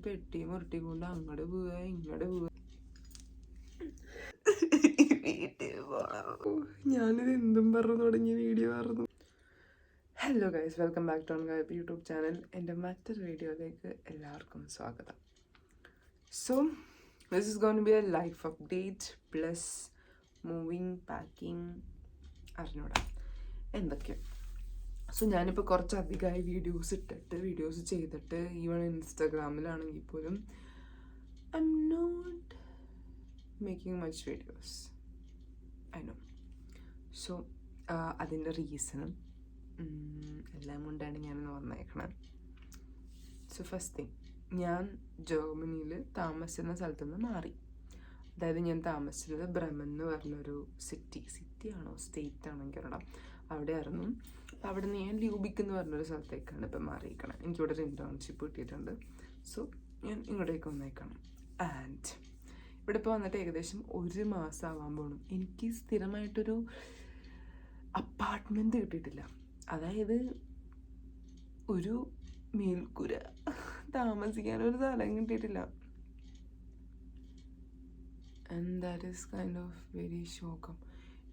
പെട്ടിയും ഉരുട്ടി കൊണ്ട് അങ്ങോട്ട് പോവുക ഇങ്ങോട്ട് പോവുക. ഞാനിത് എന്തും പറഞ്ഞു തുടങ്ങിയ വീഡിയോ ആയിരുന്നു. Hello guys, welcome back to ഗൈബ് യൂട്യൂബ് ചാനൽ. എൻ്റെ മറ്റൊരു വീഡിയോയിലേക്ക് എല്ലാവർക്കും സ്വാഗതം. So this is gonna be a life update plus moving, packing, അറിഞ്ഞൂടാ എന്തൊക്കെയാണ്. സോ ഞാനിപ്പോൾ കുറച്ചധികമായി വീഡിയോസ് ചെയ്തിട്ട് ഈവൺ ഇൻസ്റ്റാഗ്രാമിലാണെങ്കിൽ പോലും I M not making much videos, I know. So അതിൻ്റെ റീസണും എല്ലാം കൊണ്ടാണ് ഞാനിന്ന് വന്നേക്കണത്. സോ ഫസ്റ്റ് തിങ്, ഞാൻ ജർമ്മനിയിൽ താമസിച്ചിരുന്ന സ്ഥലത്തു നിന്ന് മാറി. അതായത് ഞാൻ താമസിച്ചത് ബ്രെമൻ എന്ന് പറഞ്ഞൊരു സിറ്റിയാണോ സ്റ്റേറ്റ് ആണോ എനിക്കറിയണം, അവിടെ ആയിരുന്നു. അപ്പോൾ അവിടെ നിന്ന് ഞാൻ ല്യൂബിക്ക് എന്ന് പറഞ്ഞൊരു സ്ഥലത്തേക്കാണ് ഇപ്പം മാറിയിരിക്കണം. എനിക്കിവിടെ ഒരു ഇൻറ്റേൺഷിപ്പ് കിട്ടിയിട്ടുണ്ട്. സോ ഞാൻ ഇങ്ങോട്ടേക്ക് വന്നേക്കണം. ആൻഡ് ഇവിടെ ഇപ്പോൾ വന്നിട്ട് ഏകദേശം 1 മാസം ആവാൻ പോകണം. എനിക്ക് സ്ഥിരമായിട്ടൊരു അപ്പാർട്ട്മെൻറ്റ് കിട്ടിയിട്ടില്ല. അതായത് ഒരു മേൽക്കൂര താമസിക്കാനൊരു സ്ഥലം കിട്ടിയിട്ടില്ല. And that is kind of very ശോകം.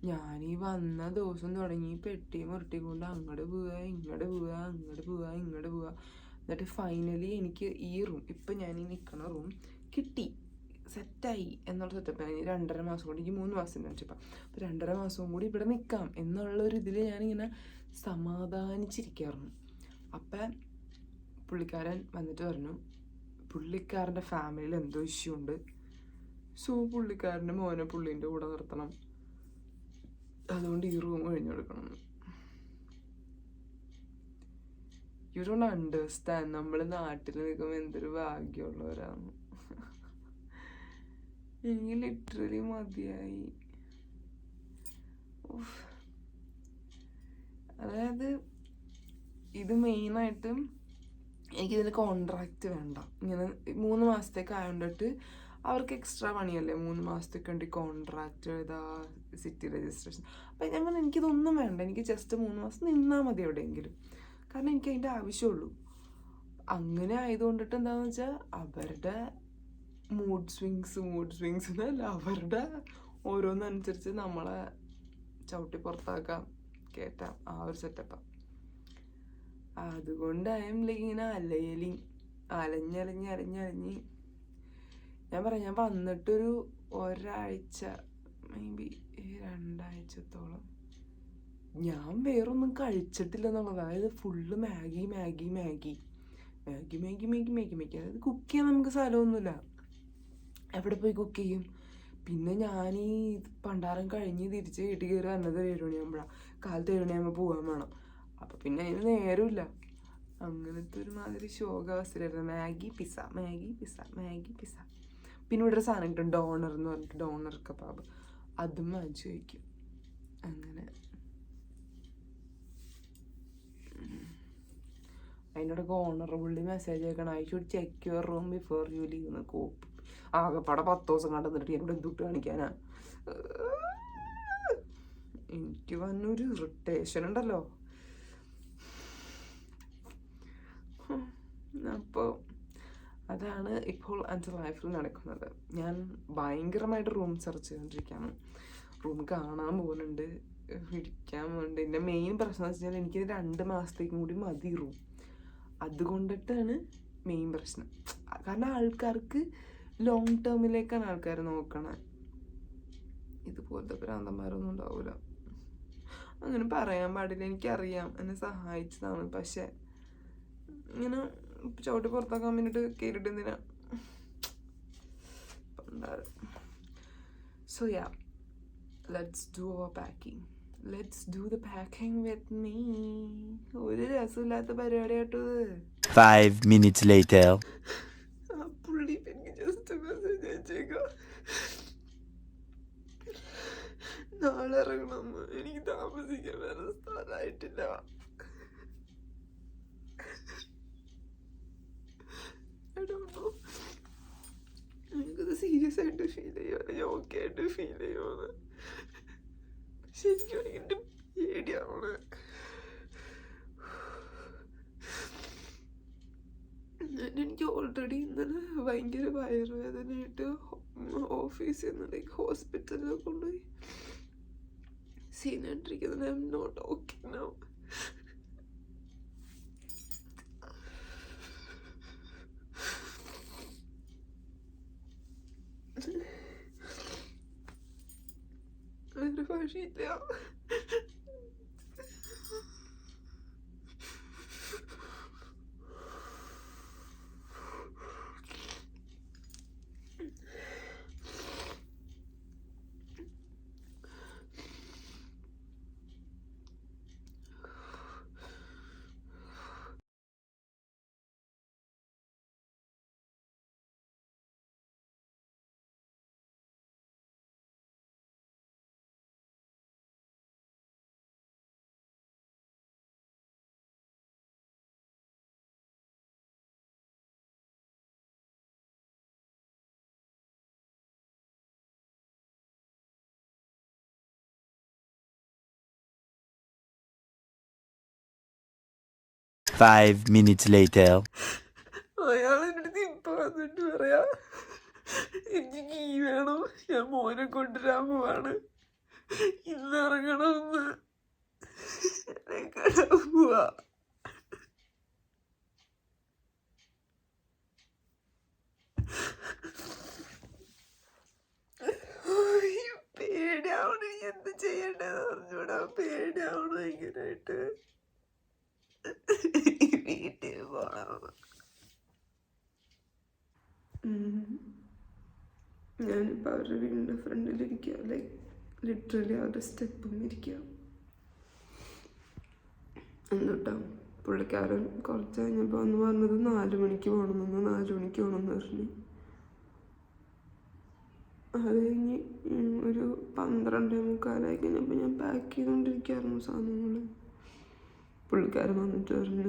ഞാനീ വന്ന ദിവസം തുടങ്ങി പെട്ടിയും ഉരുട്ടിക്കൊണ്ട് അങ്ങോട്ട് പോവുക ഇങ്ങോട്ട് പോവുക അങ്ങോട്ട് പോവുക ഇങ്ങോട്ട് പോവുക. എന്നിട്ട് ഫൈനലി എനിക്ക് ഈ റൂം, ഇപ്പം ഞാൻ ഈ നിൽക്കുന്ന റൂം കിട്ടി, സെറ്റായി എന്നുള്ള സെറ്റപ്പ്. 2.5 മാസം കൂടി, എനിക്ക് 3 മാസം ഇൻറ്റേൺഷിപ്പാണ്. അപ്പോൾ 2.5 മാസവും കൂടി ഇവിടെ നിൽക്കാം എന്നുള്ളൊരു ഇതിൽ ഞാനിങ്ങനെ സമാധാനിച്ചിരിക്കുകയായിരുന്നു. അപ്പം പുള്ളിക്കാരൻ വന്നിട്ട് പറഞ്ഞു, പുള്ളിക്കാരൻ്റെ ഫാമിലിയിൽ എന്തോ ഇഷ്യൂ ഉണ്ട്. സോ പുള്ളിക്കാരൻ്റെ മോനെ പുള്ളീൻ്റെ കൂടെ നിർത്തണം, അതുകൊണ്ട് ഈ റൂം കഴിഞ്ഞു കൊടുക്കണം. You don't understand. നമ്മൾ നാട്ടിൽ നിൽക്കുമ്പോൾ എന്തൊരു ഭാഗ്യമുള്ളവരാണ്. എനിക്ക് ലിറ്ററലി മതിയായി. അതായത് ഇത് മെയിനായിട്ടും എനിക്കിതിന് കോൺട്രാക്റ്റ് വേണ്ട. ഇങ്ങനെ 3 മാസത്തേക്ക് ആയതുകൊണ്ടിട്ട് അവർക്ക് എക്സ്ട്രാ പണിയല്ലേ 3 മാസത്തേക്ക് വേണ്ടി കോൺട്രാക്റ്റ് എഴുതാ, സിറ്റി രജിസ്ട്രേഷൻ. അപ്പം ഞാൻ പറഞ്ഞു എനിക്കിതൊന്നും വേണ്ട, എനിക്ക് ജസ്റ്റ് 3 മാസം നിന്നാൽ മതി എവിടെയെങ്കിലും, കാരണം എനിക്ക് അതിൻ്റെ ആവശ്യമുള്ളൂ. അങ്ങനെ ആയതുകൊണ്ടിട്ട് എന്താണെന്ന് വെച്ചാൽ അവരുടെ മൂഡ് സ്വിങ്സ് എന്നല്ല, അവരുടെ ഓരോന്നനുസരിച്ച് നമ്മളെ ചവിട്ടി പുറത്താക്കാം, കയറ്റാം, ആ ഒരു സെറ്റപ്പാണ്. അതുകൊണ്ട് ഇങ്ങനെ അലഞ്ഞ് ഞാൻ പറയാം, ഞാൻ വന്നിട്ടൊരു ഒരാഴ്ച, മേ ബി 2 ആഴ്ചത്തോളം ഞാൻ വേറൊന്നും കഴിച്ചിട്ടില്ല എന്നുള്ളത്. അതായത് ഫുള്ള് മാഗി. അതായത് കുക്ക് ചെയ്യാൻ നമുക്ക് സ്ഥലമൊന്നുമില്ല, എവിടെ പോയി കുക്ക് ചെയ്യും? പിന്നെ ഞാൻ ഈ പണ്ടാരം കഴിഞ്ഞ് തിരിച്ച് വീട്ടിൽ കയറി വന്നത് 7 മണിയാകുമ്പോഴാണ്. കാലത്ത് 7 മണിയാകുമ്പോൾ പോകാൻ വേണം. അപ്പം പിന്നെ അതിന് നേരമില്ല. അങ്ങനത്തെ ഒരുമാതിരി ശോകാവസ്ഥയിലായിരുന്നു. Maggi pizza. പിന്നെ ഇവിടെ ഒരു സാധനം കിട്ടും, ഡോണർ എന്ന് പറഞ്ഞിട്ട്, ഡോണർ കബാബ്. അതും വാങ്ങിച്ചു കഴിക്കും. അങ്ങനെ അതിനോടൊക്കെ ഓണറബിളി മെസ്സേജ് അയക്കണം, I should check your room before you leave എന്ന്. കോപ്പ് ആകെപ്പാടെ 10 ദിവസം കണ്ടെന്നിട്ട് എന്നോട് എന്തുട്ട് കാണിക്കാനാ? എനിക്ക് വന്നൊരു ഇറിറ്റേഷൻ ഉണ്ടല്ലോ. അപ്പോൾ അതാണ് ഇപ്പോൾ എൻ്റെ ലൈഫിൽ നടക്കുന്നത്. ഞാൻ ഭയങ്കരമായിട്ട് റൂം സെർച്ച് ചെയ്തുകൊണ്ടിരിക്കുകയാണ്. റൂം കാണാൻ പോകുന്നുണ്ട്, പിടിക്കാൻ പോകുന്നുണ്ട്. എൻ്റെ മെയിൻ പ്രശ്നം എന്ന് വെച്ചാൽ എനിക്ക് 2 മാസത്തേക്കും കൂടി മതി റൂം. അതുകൊണ്ടിട്ടാണ് മെയിൻ പ്രശ്നം. കാരണം ആൾക്കാർക്ക് ലോങ് ടേമിലേക്കാണ് ആൾക്കാർ നോക്കണേ. ഇതുപോലത്തെ പ്രാന്തന്മാരൊന്നും ഉണ്ടാവില്ല. അങ്ങനെ പറയാൻ പാടില്ല, എനിക്കറിയാം, എന്നെ സഹായിച്ചതാണ്. പക്ഷെ ഇങ്ങനെ ചവിട്ടി പുറത്താക്കാൻ വേണ്ടിയിട്ട് കയറിയിട്ട് എന്തിനാ? So yeah, let's do our packing. Let's do the packing with me. ഒരു രസമില്ലാത്ത പരിപാടിയാട്ടോ ഇത്. 5 minutes later. പുള്ളി എനിക്ക് ജസ്റ്റ് മെസ്സേജ് അയച്ചേക്കാം, നാളെ ഇറങ്ങണം, എനിക്ക് താമസിക്കാൻ വേറെ സ്ഥലമായിട്ടില്ല. എനിക്കത് സീരിയസ് ആയിട്ട് ഫീൽ ചെയ്യുമോ, ജോക്കി ആയിട്ട് ഫീൽ ചെയ്യുമോന്ന് ശരിക്കും എൻ്റെ പേടിയാണ്. എനിക്ക് ഓൾറെഡി ഇന്നലെ ഭയങ്കര വയറുവേദനയായിട്ട് ഓഫീസിൽ നിന്ന് ലൈക്ക് ഹോസ്പിറ്റലിൽ കൊണ്ടുപോയി സീനായിട്ടിരിക്കുന്നത്. I M not okay now. വേറെ വഴിയില്ല. Five minutes later. അയാളെൻ്റെ അടുത്ത് ഇപ്പൊ വന്നിട്ട് പറയാ എനിക്ക് കീ വേണം, ഞാൻ മോനെ കൊണ്ടുവരാൻ പോവാണ്, ഇന്ന് ഇറങ്ങണമെന്ന്. പോവാ. പേടിയാവണം, എന്ത് ചെയ്യണ്ടേന്ന് പറഞ്ഞൂടാ. പേടിയാവണം ഭയങ്കരമായിട്ട്. വീട്ടിൽ പോണം. ഞാനിപ്പോൾ അവരുടെ വീടിൻ്റെ ഫ്രണ്ടിലിരിക്കുക, ലൈക്ക് ലിറ്ററലി അവരുടെ സ്റ്റെപ്പും ഇരിക്കുക. എന്നിട്ടാ പുള്ളിക്കാരൻ കുറച്ച് കഴിഞ്ഞപ്പോൾ വന്ന് പറഞ്ഞത് 4 മണിക്ക് പോകണമെന്ന്. 4 മണിക്ക് പോകണമെന്ന് പറഞ്ഞു. അത് കഴിഞ്ഞ് ഒരു 12:45 കഴിഞ്ഞപ്പോൾ ഞാൻ പാക്ക് ചെയ്തുകൊണ്ടിരിക്കുകയായിരുന്നു സാധനങ്ങൾ. പുള്ളിക്കാരൻ വന്നിട്ട് പറഞ്ഞു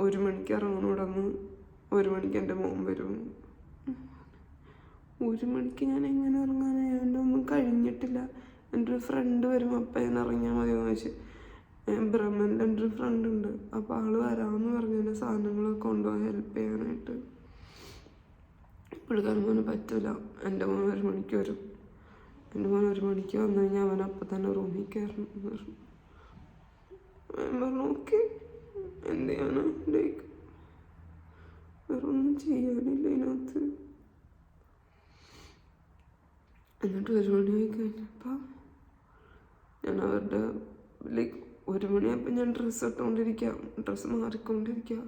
1 മണിക്ക് ഇറങ്ങണം ഇവിടെ നിന്ന്, 1 മണിക്ക് എൻ്റെ മോൻ വരും. 1 മണിക്ക് ഞാൻ എങ്ങനെ ഇറങ്ങാനാണ്? എൻ്റെ ഒന്നും കഴിഞ്ഞിട്ടില്ല. എൻ്റെ ഒരു ഫ്രണ്ട് വരും, അപ്പം ഞാൻ ഇറങ്ങിയാൽ മതിയെന്ന് വെച്ച്. ബ്രഹ്മൻ്റെ എൻ്റെ ഒരു ഫ്രണ്ട് ഉണ്ട്, അപ്പോൾ ആൾ വരാമെന്ന് പറഞ്ഞു എൻ്റെ സാധനങ്ങളൊക്കെ കൊണ്ടുപോയി ഹെൽപ്പ് ചെയ്യാനായിട്ട്. പുള്ളിക്കാരൻ മോന് പറ്റില്ല, എൻ്റെ മോൻ 1 മണിക്ക് വരും. എൻ്റെ മോൻ 1 മണിക്ക് വന്നു കഴിഞ്ഞാൽ അവൻ അപ്പം തന്നെ റൂമിൽ കയറണം എന്ന് പറഞ്ഞു. ഞാൻ പറഞ്ഞു ഓക്കെ, എന്ത് ചെയ്യാനാ, ലൈക്ക് വേറെ ഒന്നും ചെയ്യാനില്ല ഇതിനകത്ത്. എന്നിട്ട് 1 മണിയായി കഴിഞ്ഞപ്പോൾ ഞാൻ അവരുടെ ലൈക്ക് 1 മണിയായപ്പോൾ ഞാൻ ഡ്രസ്സ് ഇട്ടുകൊണ്ടിരിക്കുക, ഡ്രസ്സ് മാറിക്കൊണ്ടിരിക്കുക.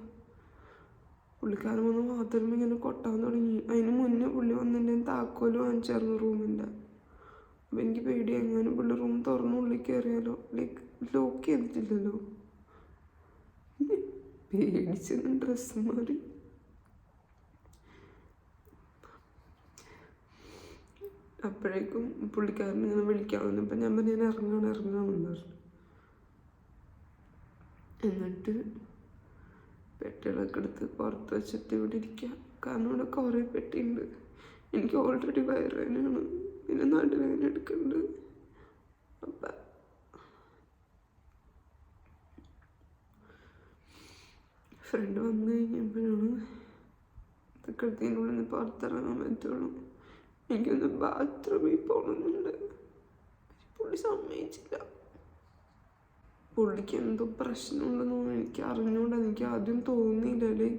പുള്ളിക്കാരൻ വന്ന് വാതിലും ഇങ്ങനെ കൊട്ടാൻ തുടങ്ങി. അതിന് മുന്നേ പുള്ളി വന്നിട്ട് താക്കോല് വാങ്ങിച്ചായിരുന്നു റൂമിൻ്റെ. അപ്പം എനിക്ക് പേടി, എങ്ങാനും പുള്ളി റൂം തുറന്ന് ഉള്ളിൽ കയറിയാലോ, ലൈക്ക് ലോക്ക് ചെയ്തിട്ടില്ലല്ലോ. പേടിച്ചെന്ന് ഡ്രസ്സ് മാറി. അപ്പോഴേക്കും പുള്ളിക്കാരൻ ഇങ്ങനെ വിളിക്കാൻ വന്നപ്പോൾ ഞാൻ പറഞ്ഞു ഞാൻ ഇറങ്ങാമെന്ന് പറഞ്ഞു. എന്നിട്ട് പെട്ടികളൊക്കെ എടുത്ത് പുറത്ത് വെച്ചിട്ട് ഇവിടെ ഇരിക്കുക. കാരണം ഇവിടെ കുറേ പെട്ടിയുണ്ട്. എനിക്ക് ഓൾറെഡി വയറുവേദനയാണ്, പിന്നെ നടുവേദന എടുക്കുന്നുണ്ട്. അപ്പം ഫ്രണ്ട് വന്നു കഴിഞ്ഞപ്പോഴാണ് ഇതൊക്കെ എടുത്തതിനുള്ളിൽ നിന്ന് പുറത്തിറങ്ങാൻ പറ്റുള്ളൂ. എനിക്കൊന്ന് ബാത്റൂമിൽ പോകണമെന്നുണ്ട്. പുള്ളി സമ്മതിച്ചില്ല. പുള്ളിക്ക് എന്തോ പ്രശ്നമുണ്ടെന്ന് എനിക്ക് അറിഞ്ഞുകൊണ്ട് എനിക്ക് ആദ്യം തോന്നിയില്ലല്ലേ.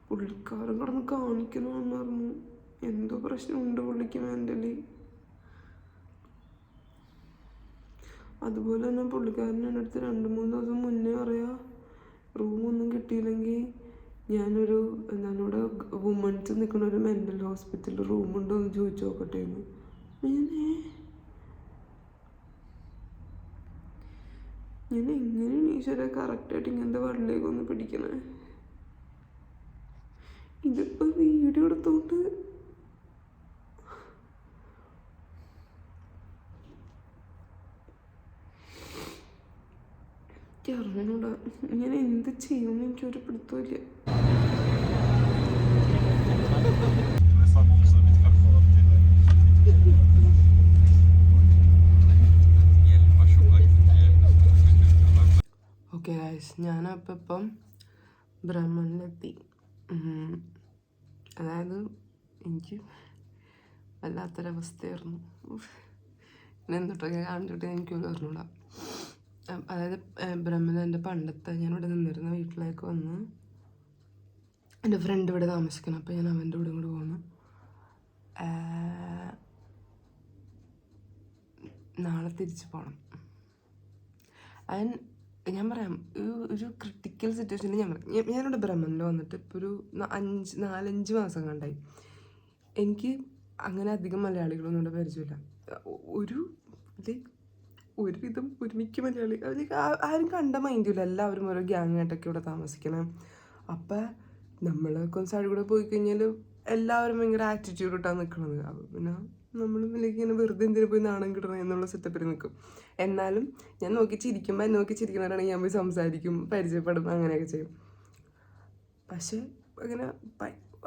പുള്ളിക്കാരൻ കിടന്ന് കാണിക്കണമെന്ന് പറഞ്ഞു. എന്തോ പ്രശ്നമുണ്ട് പുള്ളിക്ക് മെൻ്റലി. അതുപോലെ തന്നെ പുള്ളിക്കാരൻ എൻ്റെ അടുത്ത് 2-3 ദിവസം മുന്നേ പറയാം, റൂമൊന്നും കിട്ടിയില്ലെങ്കിൽ ഞാനൊരു ഇവിടെ വുമൺസ് നിൽക്കുന്ന ഒരു മെൻ്റൽ ഹോസ്പിറ്റലിൽ റൂമുണ്ടോ എന്ന് ചോദിച്ചു നോക്കട്ടെ എന്ന്. ഞാൻ എങ്ങനെയാണ് ഈശ്വര കറക്റ്റായിട്ട് ഇങ്ങനത്തെ വള്ളിലേക്ക് ഒന്ന് പിടിക്കണേ? ഇതിപ്പോൾ വീഡിയോ എടുത്തോണ്ട് അറിഞ്ഞൂടാ. ഇങ്ങനെ എന്ത് ചെയ്യുമെന്ന് എനിക്കൊരു പിടുത്തമില്ല. ഓക്കെ ഗൈസ്, ഞാനപ്പം ബ്രഹ്മനിലെത്തി. അതായത് എനിക്ക് വല്ലാത്തൊരവസ്ഥയായിരുന്നു. ഞാൻ എന്തൊട്ടൊക്കെ കാണിച്ചിട്ട് എനിക്ക് അറിഞ്ഞൂടാ. അതായത് ബ്രഹ്മൻ എൻ്റെ പണ്ടത്തെ ഞാനിവിടെ നിന്നിരുന്ന വീട്ടിലേക്ക് വന്ന് എൻ്റെ ഫ്രണ്ട് ഇവിടെ താമസിക്കണം. അപ്പോൾ ഞാൻ അവൻ്റെ കൂടെ ഇങ്ങോട്ട് പോന്നു. നാളെ തിരിച്ചു പോകണം. ഞാൻ പറയാം, ഒരു ക്രിട്ടിക്കൽ സിറ്റുവേഷനിൽ ഞാനിവിടെ ബ്രഹ്മനിൽ വന്നിട്ട് ഇപ്പോൾ ഒരു 4-5 മാസം കണ്ടായി. എനിക്ക് അങ്ങനെ അധികം മലയാളികളൊന്നും ഇവിടെ പരിചയമില്ല. ഒരുവിധം ഒരുമിക്ക മലയാളി ആരും കണ്ട മൈൻഡില്ല. എല്ലാവരും ഓരോ ഗ്യാങ് ആയിട്ടൊക്കെ ഇവിടെ താമസിക്കണം. അപ്പം നമ്മൾ കുറച്ച് സൈഡിൽ കൂടെ പോയി കഴിഞ്ഞാൽ എല്ലാവരും ഭയങ്കര ആറ്റിറ്റ്യൂഡ് ഇട്ടാണ് നിൽക്കുന്നത്. അപ്പം പിന്നെ നമ്മളും ഇങ്ങനെ വെറുതെ എന്തിനു പോയി നാണം കിട്ടണം എന്നുള്ള സെറ്റപ്പിൽ നിൽക്കും. എന്നാലും ഞാൻ നോക്കി ചിരിക്കുന്നവരാണെങ്കിൽ ഞാൻ പോയി സംസാരിക്കും, പരിചയപ്പെടും, അങ്ങനെയൊക്കെ ചെയ്യും. പക്ഷേ അങ്ങനെ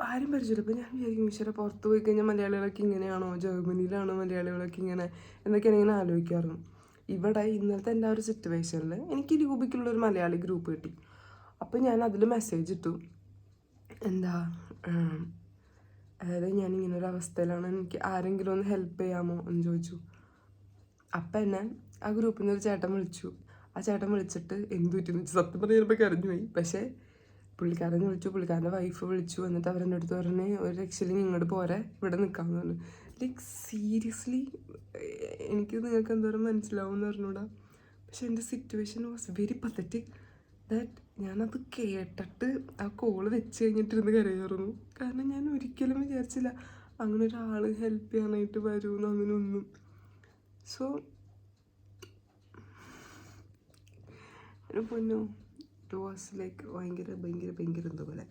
ആരും പരിചയമില്ല. അപ്പോൾ ഞാൻ വിചാരിക്കും, ഈശ്വര പുറത്ത് പോയി കഴിഞ്ഞാൽ മലയാളികളൊക്കെ ഇങ്ങനെയാണോ, ജർമ്മനിയിലാണോ മലയാളികളൊക്കെ എന്നൊക്കെയാണ് ഇങ്ങനെ ആലോചിക്കാറുണ്ട്. ഇവിടെ ഇന്നലത്തെ എൻ്റെ ആ ഒരു സിറ്റുവേഷനിൽ എനിക്ക് രൂപയ്ക്കുള്ളൊരു മലയാളി ഗ്രൂപ്പ് കിട്ടി. അപ്പോൾ ഞാൻ അതിൽ മെസ്സേജ് ഇട്ടു, അതായത് ഞാനിങ്ങനൊരു അവസ്ഥയിലാണ്, എനിക്ക് ആരെങ്കിലും ഒന്ന് ഹെൽപ്പ് ചെയ്യാമോ എന്ന് ചോദിച്ചു. അപ്പം എന്നെ ആ ഗ്രൂപ്പിൽ നിന്ന് ഒരു ചേട്ടൻ വിളിച്ചു. ആ ചേട്ടൻ വിളിച്ചിട്ട് എന്ത് പറ്റുമെന്ന് വെച്ചാൽ സത്യം പറഞ്ഞാൽ ചിലപ്പോൾ കരഞ്ഞു പോയി. പക്ഷേ പുള്ളിക്കാരൻ വിളിച്ചു, പുള്ളിക്കാരൻ്റെ വൈഫ് വിളിച്ചു. എന്നിട്ട് അവരെൻ്റെ അടുത്ത് പറഞ്ഞ് ഒരു രക്ഷയില്ലെങ്കിൽ ഇങ്ങോട്ട് പോരെ, ഇവിടെ നിൽക്കാമെന്ന് പറഞ്ഞു. ലൈക്ക് സീരിയസ്ലി എനിക്ക് നിങ്ങൾക്ക് എന്തോരം മനസ്സിലാവുമെന്ന് പറഞ്ഞൂടാ. പക്ഷെ എൻ്റെ situation was very pathetic. That ഞാനത് കേട്ടിട്ട് ആ കോള് വെച്ച് കഴിഞ്ഞിട്ടിരുന്ന് കരയായിരുന്നു. കാരണം ഞാൻ ഒരിക്കലും വിചാരിച്ചില്ല അങ്ങനെ ഒരാൾ ഹെൽപ്പ് ചെയ്യാനായിട്ട് വരുമെന്ന്, അങ്ങനെയൊന്നും. സോ പൊന്നു, ഇറ്റ് വാസ് ലൈക്ക് ഭയങ്കര എന്തോ പോലെ.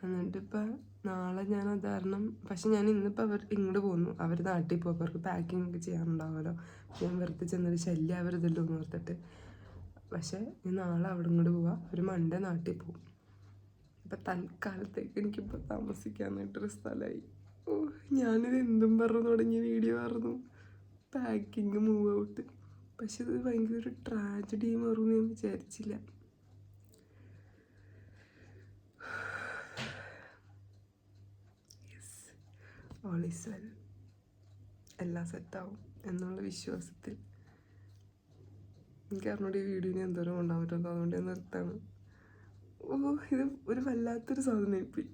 എന്നിട്ടിപ്പോൾ നാളെ ഞാൻ അത് കാരണം, പക്ഷെ ഞാൻ ഇന്നിപ്പോൾ ഇങ്ങോട്ട് പോന്നു. അവർ നാട്ടിൽ പോകും, അവർക്ക് പാക്കിംഗ് ഒക്കെ ചെയ്യാനുണ്ടാവുമല്ലോ. ഞാൻ വെറുതെ ചെന്നൊരു ശല്യം അവരിതല്ലോ എന്ന് ഓർത്തിട്ട്. പക്ഷേ ഞാൻ നാളെ അവിടെ ഇങ്ങോട്ട് പോവാം, ഒരു മൺഡേ നാട്ടിൽ പോകും. അപ്പം തൽക്കാലത്തേക്ക് എനിക്കിപ്പോൾ താമസിക്കാനായിട്ടൊരു സ്ഥലമായി. ഞാനിത് എന്തും പറഞ്ഞു തുടങ്ങിയ വീഡിയോ ആയിരുന്നു, പാക്കിങ്, മൂവ് ഔട്ട്. പക്ഷെ ഇത് ഭയങ്കര ഒരു ട്രാജഡി മാറുമെന്ന് ഞാൻ വിചാരിച്ചില്ല. ഓൾ ഈസ് വെൽ, എല്ലാം സെറ്റാവും എന്നുള്ള വിശ്വാസത്തിൽ. എനിക്ക് അറിഞ്ഞോട് ഈ വീഡിയോന് എന്തോരം കൊണ്ടാൻ പറ്റുമല്ലോ, അതുകൊണ്ട് ഞാൻ നിർത്താണ്. ഇത് ഒരു വല്ലാത്തൊരു സാധനമായിപ്പോയി.